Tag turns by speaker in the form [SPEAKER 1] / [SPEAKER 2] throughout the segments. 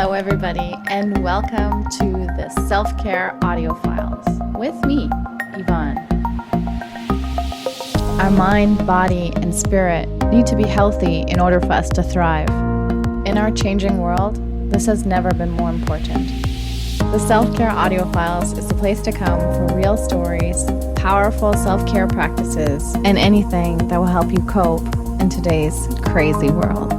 [SPEAKER 1] Hello, everybody, and welcome to the Self-Care Audio Files with me, Yvonne. Our mind, body, and spirit need to be healthy in order for us to thrive. In our changing world, this has never been more important. The Self-Care Audio Files is the place to come for real stories, powerful self-care practices, and anything that will help you cope in today's crazy world.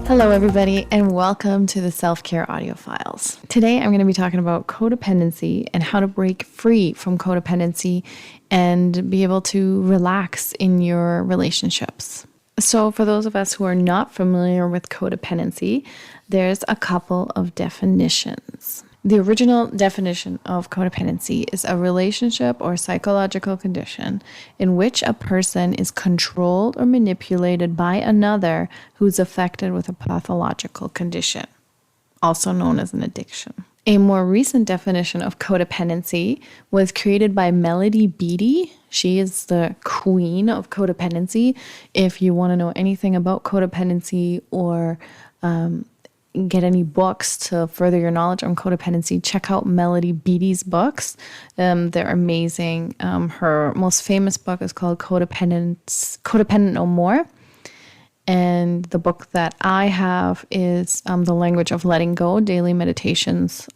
[SPEAKER 1] Hello, everybody, and welcome to the Self-Care Audio Files. Today, I'm going to be talking about codependency and how to break free from codependency and be able to relax in your relationships. So for those of us who are not familiar with codependency, there's a couple of definitions. The original definition of codependency is a relationship or psychological condition in which a person is controlled or manipulated by another who's affected with a pathological condition, also known as an addiction. A more recent definition of codependency was created by Melody Beattie. She is the queen of codependency. If you want to know anything about codependency or get any books to further your knowledge on codependency, check out Melody Beattie's books. They're amazing. Her most famous book is called Codependent No More. And the book that I have is The Language of Letting Go, Daily Meditations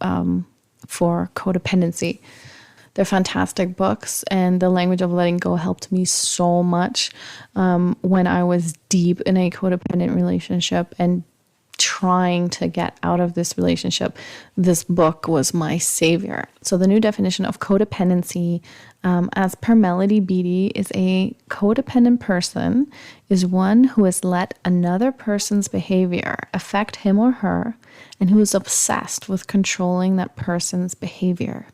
[SPEAKER 1] for Codependency. They're fantastic books, and The Language of Letting Go helped me so much when I was deep in a codependent relationship and trying to get out of this relationship. This book was my savior. So the new definition of codependency, as per Melody Beattie, is a codependent person is one who has let another person's behavior affect him or her and who is obsessed with controlling that person's behavior.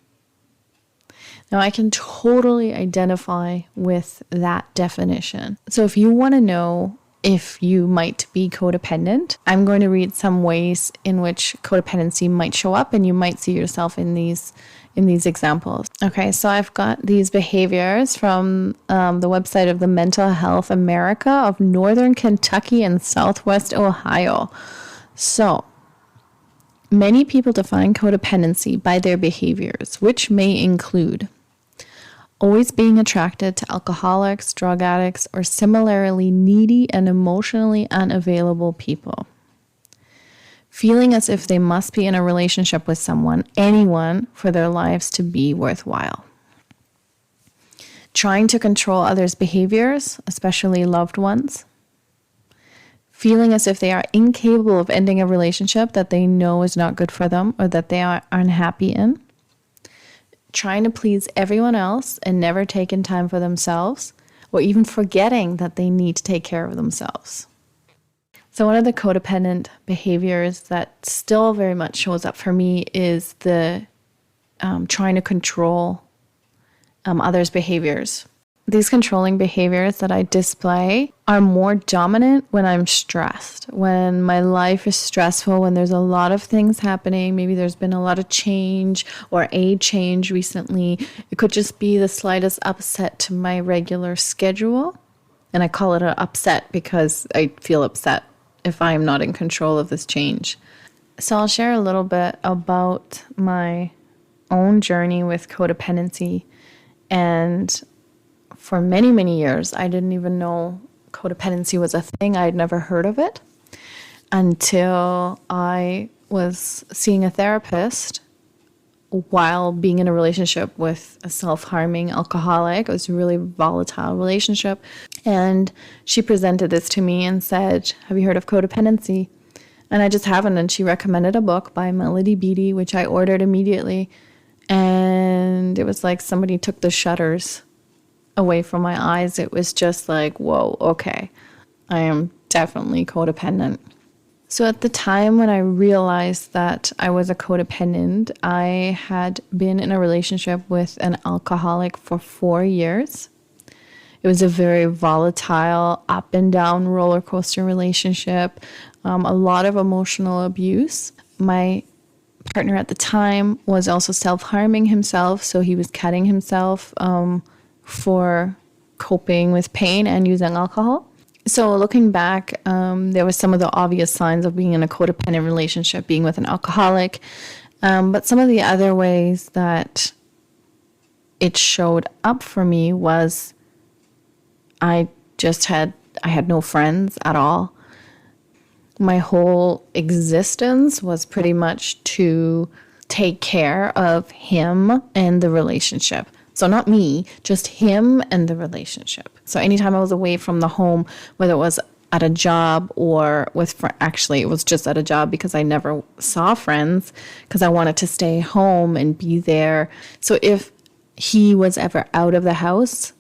[SPEAKER 1] Now, I can totally identify with that definition. So if you want to know if you might be codependent, I'm going to read some ways in which codependency might show up, and you might see yourself in these examples. Okay, so I've got these behaviors from the website of the Mental Health America of Northern Kentucky and Southwest Ohio. So many people define codependency by their behaviors, which may include always being attracted to alcoholics, drug addicts, or similarly needy and emotionally unavailable people. Feeling as if they must be in a relationship with someone, anyone, for their lives to be worthwhile. Trying to control others' behaviors, especially loved ones. Feeling as if they are incapable of ending a relationship that they know is not good for them or that they are unhappy in. Trying to please everyone else and never taking time for themselves, or even forgetting that they need to take care of themselves. So one of the codependent behaviors that still very much shows up for me is the trying to control others' behaviors. These controlling behaviors that I display are more dominant when I'm stressed, when my life is stressful, when there's a lot of things happening. Maybe there's been a lot of change or a change recently. It could just be the slightest upset to my regular schedule. And I call it an upset because I feel upset if I'm not in control of this change. So I'll share a little bit about my own journey with codependency. And for many, many years, I didn't even know codependency was a thing. I had never heard of it until I was seeing a therapist while being in a relationship with a self-harming alcoholic. It was a really volatile relationship. And she presented this to me and said, "Have you heard of codependency?" And I just haven't. And she recommended a book by Melody Beattie, which I ordered immediately. And it was like somebody took the shutters away from my eyes. It was just like, whoa, okay, I am definitely codependent. So at the time when I realized that I was a codependent, I had been in a relationship with an alcoholic for 4 years. It was a very volatile, up and down roller coaster relationship, a lot of emotional abuse. My partner at the time was also self-harming himself, so he was cutting himself for coping with pain and using alcohol. So looking back, there was some of the obvious signs of being in a codependent relationship, being with an alcoholic. But some of the other ways that it showed up for me was I had no friends at all. My whole existence was pretty much to take care of him and the relationship. So not me, just him and the relationship. So anytime I was away from the home, whether it was at a job or actually it was just at a job because I never saw friends because I wanted to stay home and be there. So if he was ever out of the house,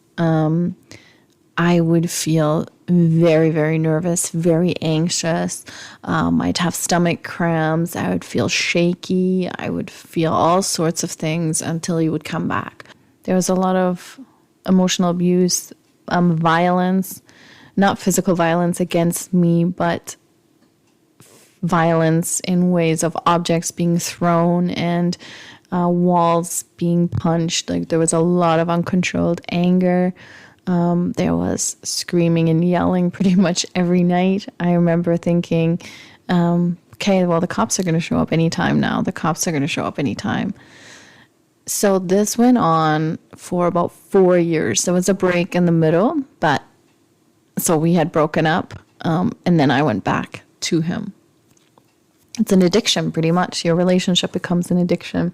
[SPEAKER 1] I would feel very, very nervous, very anxious. I'd have stomach cramps. I would feel shaky. I would feel all sorts of things until he would come back. There was a lot of emotional abuse, violence, not physical violence against me, but violence in ways of objects being thrown and walls being punched. Like there was a lot of uncontrolled anger. There was screaming and yelling pretty much every night. I remember thinking, okay, well, the cops are going to show up anytime now. The cops are going to show up anytime. So this went on for about 4 years. There was a break in the middle, but so we had broken up, and then I went back to him. It's an addiction, pretty much. Your relationship becomes an addiction.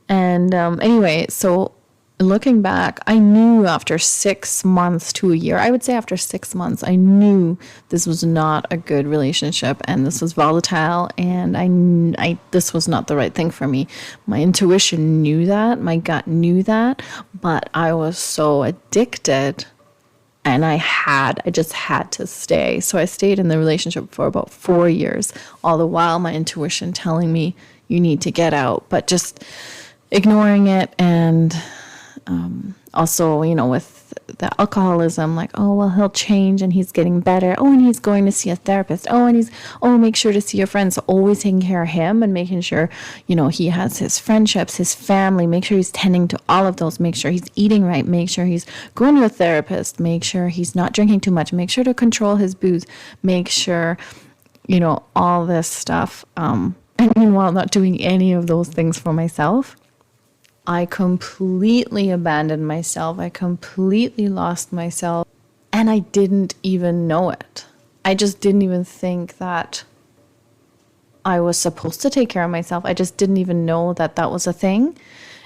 [SPEAKER 1] And anyway, so looking back, I knew after 6 months to a year, I would say after 6 months, I knew this was not a good relationship and this was volatile and I this was not the right thing for me. My intuition knew that, my gut knew that, but I was so addicted and I just had to stay. So I stayed in the relationship for about 4 years, all the while my intuition telling me you need to get out, but just ignoring it and also, with the alcoholism, like, oh, well, he'll change and he's getting better. Oh, and he's going to see a therapist. Make sure to see your friends. So always taking care of him and making sure, he has his friendships, his family. Make sure he's tending to all of those. Make sure he's eating right. Make sure he's going to a therapist. Make sure he's not drinking too much. Make sure to control his booze. Make sure, all this stuff. And meanwhile, not doing any of those things for myself. I completely abandoned myself. I completely lost myself. And I didn't even know it. I just didn't even think that I was supposed to take care of myself. I just didn't even know that that was a thing.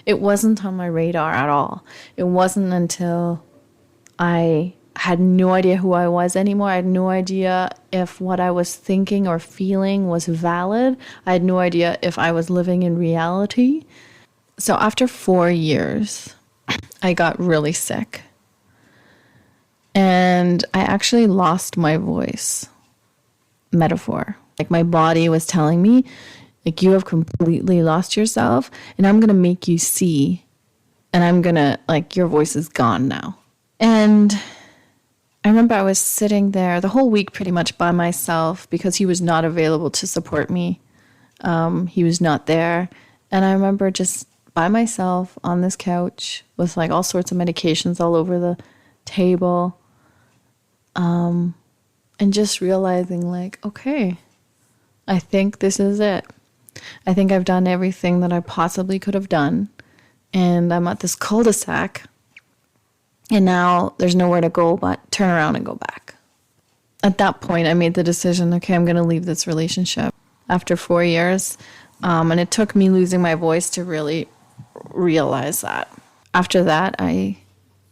[SPEAKER 1] It wasn't on my radar at all. It wasn't until I had no idea who I was anymore. I had no idea if what I was thinking or feeling was valid. I had no idea if I was living in reality. So after 4 years, I got really sick. And I actually lost my voice. Metaphor. Like my body was telling me, like, you have completely lost yourself and I'm going to make you see. And I'm going to, like, your voice is gone now. And I remember I was sitting there the whole week pretty much by myself because he was not available to support me. He was not there. And I remember just by myself on this couch with like all sorts of medications all over the table. And just realizing like, okay, I think this is it. I think I've done everything that I possibly could have done. And I'm at this cul-de-sac. And now there's nowhere to go but turn around and go back. At that point, I made the decision, okay, I'm going to leave this relationship after 4 years. And it took me losing my voice to really realize that. After that, I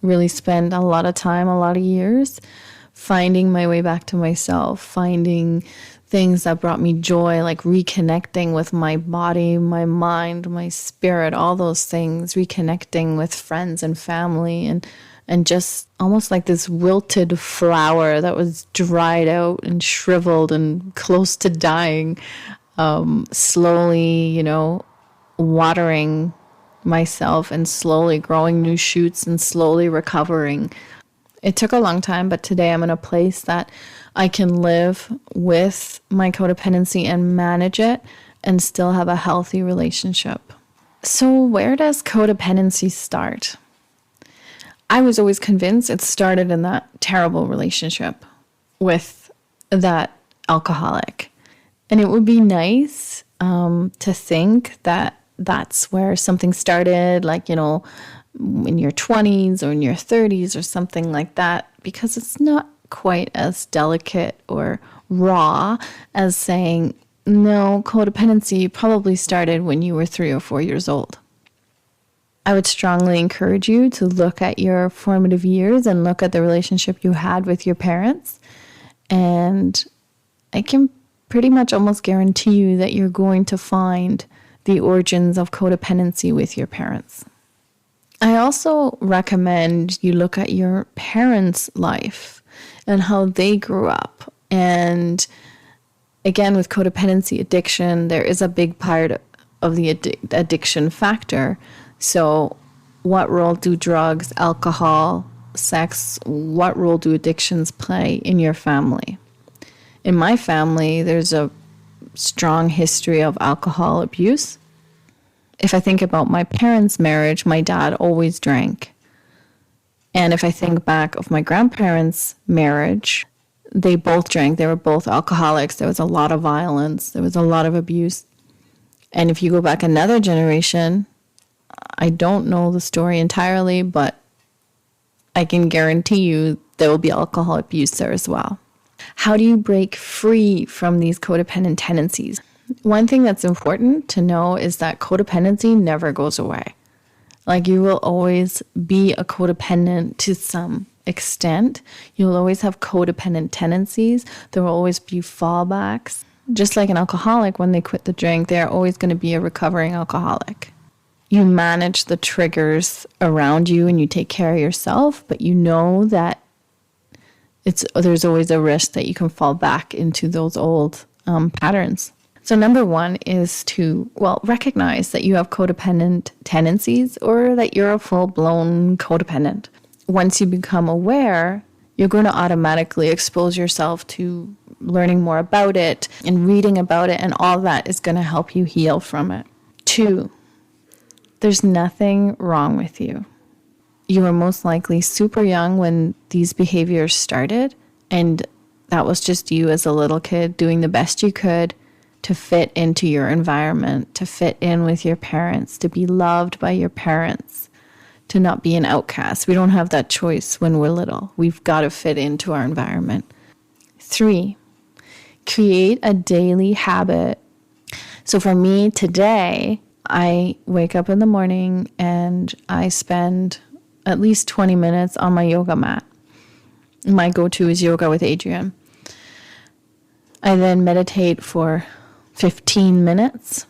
[SPEAKER 1] really spent a lot of time, a lot of years finding my way back to myself, finding things that brought me joy, like reconnecting with my body, my mind, my spirit, all those things, reconnecting with friends and family, and just almost like this wilted flower that was dried out and shriveled and close to dying, slowly, watering myself and slowly growing new shoots and slowly recovering. It took a long time, but today I'm in a place that I can live with my codependency and manage it and still have a healthy relationship. So where does codependency start? I was always convinced it started in that terrible relationship. with that alcoholic. And it would be nice to think that that's where something started, like, in your 20s or in your 30s or something like that, because it's not quite as delicate or raw as saying, no, codependency probably started when you were 3 or 4 years old. I would strongly encourage you to look at your formative years and look at the relationship you had with your parents. And I can pretty much almost guarantee you that you're going to find the origins of codependency with your parents. I also recommend you look at your parents' life and how they grew up. And again, with codependency addiction, there is a big part of the addiction factor. So what role do drugs, alcohol, sex, what role do addictions play in your family? In my family, there's a strong history of alcohol abuse. If I think about my parents' marriage, my dad always drank. And if I think back of my grandparents' marriage, they both drank. They were both alcoholics. There was a lot of violence. There was a lot of abuse. And if you go back another generation, I don't know the story entirely, but I can guarantee you there will be alcohol abuse there as well. How do you break free from these codependent tendencies? One thing that's important to know is that codependency never goes away. Like, you will always be a codependent to some extent. You'll always have codependent tendencies. There will always be fallbacks. Just like an alcoholic, when they quit the drink, they're always going to be a recovering alcoholic. You manage the triggers around you and you take care of yourself, but you know that there's always a risk that you can fall back into those old patterns. So number one is to, recognize that you have codependent tendencies or that you're a full-blown codependent. Once you become aware, you're going to automatically expose yourself to learning more about it and reading about it, and all that is going to help you heal from it. 2, there's nothing wrong with you. You were most likely super young when these behaviors started, and that was just you as a little kid doing the best you could to fit into your environment, to fit in with your parents, to be loved by your parents, to not be an outcast. We don't have that choice when we're little. We've got to fit into our environment. 3, create a daily habit. So for me today, I wake up in the morning and I spend at least 20 minutes on my yoga mat. My go-to is yoga with Adrienne. I then meditate for 15 minutes.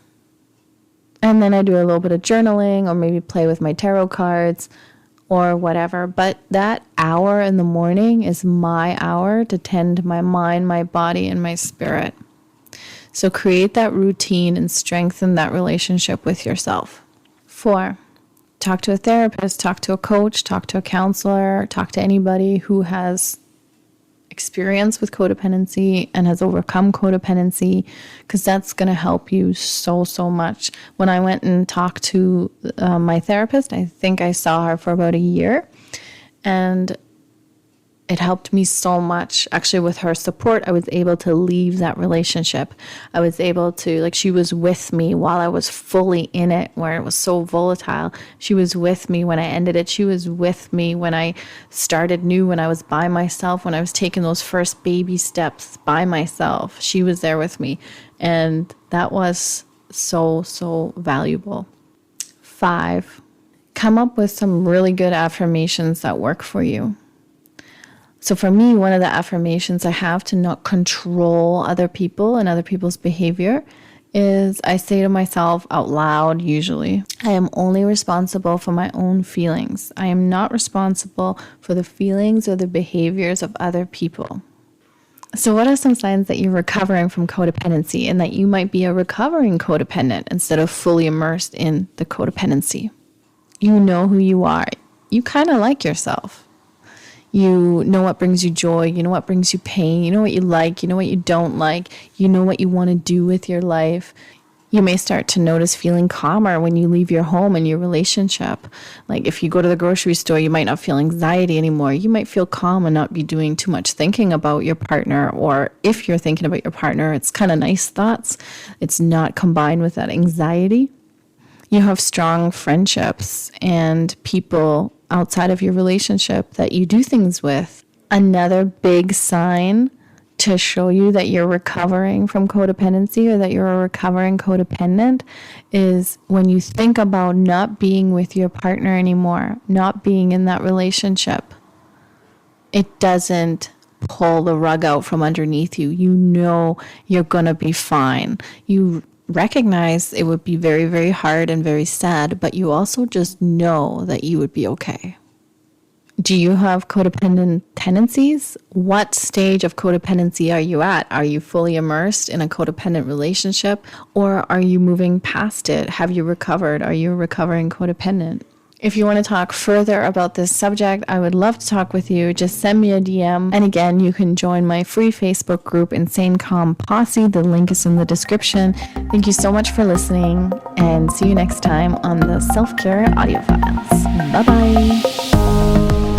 [SPEAKER 1] And then I do a little bit of journaling or maybe play with my tarot cards or whatever. But that hour in the morning is my hour to tend to my mind, my body, and my spirit. So create that routine and strengthen that relationship with yourself. 4, talk to a therapist, talk to a coach, talk to a counselor, talk to anybody who has experience with codependency and has overcome codependency, because that's going to help you so much. When I went and talked to my therapist, I think I saw her for about a year, and it helped me so much. Actually, with her support, I was able to leave that relationship. I was able to, she was with me while I was fully in it, where it was so volatile. She was with me when I ended it. She was with me when I started new, when I was by myself, when I was taking those first baby steps by myself. She was there with me. And that was so valuable. 5, come up with some really good affirmations that work for you. So for me, one of the affirmations I have to not control other people and other people's behavior is I say to myself out loud, usually, I am only responsible for my own feelings. I am not responsible for the feelings or the behaviors of other people. So what are some signs that you're recovering from codependency and that you might be a recovering codependent instead of fully immersed in the codependency? You know who you are. You kind of like yourself. You know what brings you joy. You know what brings you pain. You know what you like. You know what you don't like. You know what you want to do with your life. You may start to notice feeling calmer when you leave your home and your relationship. Like if you go to the grocery store, you might not feel anxiety anymore. You might feel calm and not be doing too much thinking about your partner. Or if you're thinking about your partner, it's kind of nice thoughts. It's not combined with that anxiety. You have strong friendships and people outside of your relationship that you do things with. Another big sign to show you that you're recovering from codependency or that you're a recovering codependent is when you think about not being with your partner anymore, not being in that relationship. It doesn't pull the rug out from underneath you. You know you're going to be fine. You recognize it would be very, very hard and very sad, but you also just know that you would be okay. Do you have codependent tendencies? What stage of codependency are you at? Are you fully immersed in a codependent relationship, or are you moving past it? Have you recovered? Are you a recovering codependent? If you want to talk further about this subject, I would love to talk with you. Just send me a DM. And again, you can join my free Facebook group, Insane Calm Posse. The link is in the description. Thank you so much for listening, and see you next time on the Self-Care Audio Files. Bye-bye.